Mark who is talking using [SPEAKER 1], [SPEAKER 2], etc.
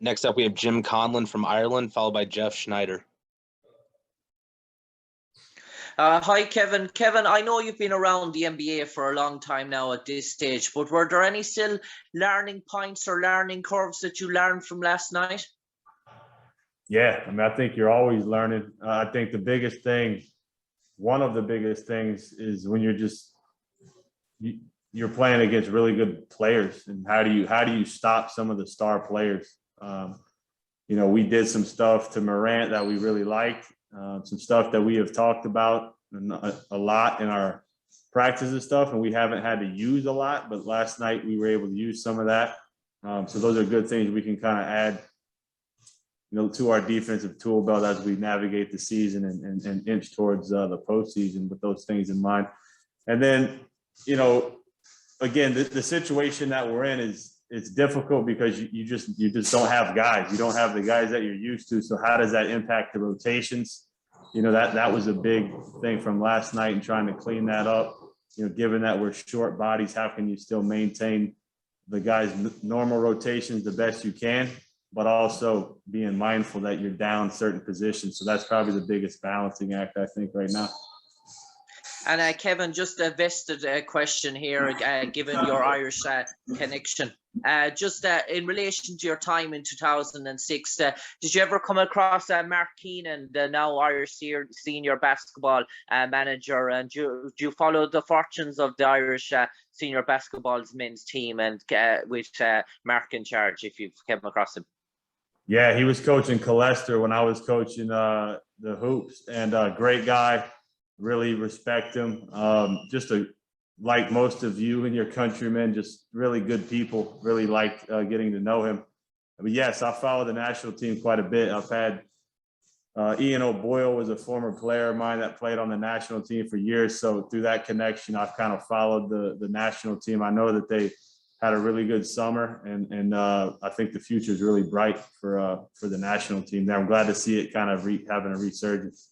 [SPEAKER 1] Next up, we have Jim Conlan from Ireland, followed by Jeff Schneider.
[SPEAKER 2] Hi, Kevin. Kevin, I know you've been around the NBA for a long time now at this stage, but were there any still learning points or learning curves that you learned from last night?
[SPEAKER 3] Yeah, I mean, I think you're always learning. I think the biggest thing, one of the biggest things, is when you're playing against really good players, and how do you stop some of the star players? We did some stuff to Morant that we really liked. Some stuff that we have talked about a lot in our practice and stuff, and we haven't had to use a lot, but last night we were able to use some of that. So those are good things we can kind of add, to our defensive tool belt as we navigate the season and inch towards the postseason with those things in mind. And then, again, the situation that we're in it's difficult because you just don't have guys. You don't have the guys that you're used to. So how does that impact the rotations? That was a big thing from last night, and trying to clean that up. Given that we're short bodies, how can you still maintain the guys' normal rotations the best you can, but also being mindful that you're down certain positions? So that's probably the biggest balancing act, I think, right now.
[SPEAKER 2] And Kevin, just a vested question here, given your Irish connection. Just in relation to your time in 2006, did you ever come across Mark Keenan, the now Irish senior basketball manager? And do you follow the fortunes of the Irish senior basketball's men's team, and with Mark in charge, if you've come across him?
[SPEAKER 3] Yeah, he was coaching Colester when I was coaching the hoops, and great guy. Really respect him. Like most of you and your countrymen, just really good people. Really liked getting to know him. But yes, I follow the national team quite a bit. I've had Ian O'Boyle was a former player of mine that played on the national team for years. So through that connection, I've kind of followed the national team. I know that they had a really good summer, and I think the future is really bright for the national team there. I'm glad to see it kind of having a resurgence.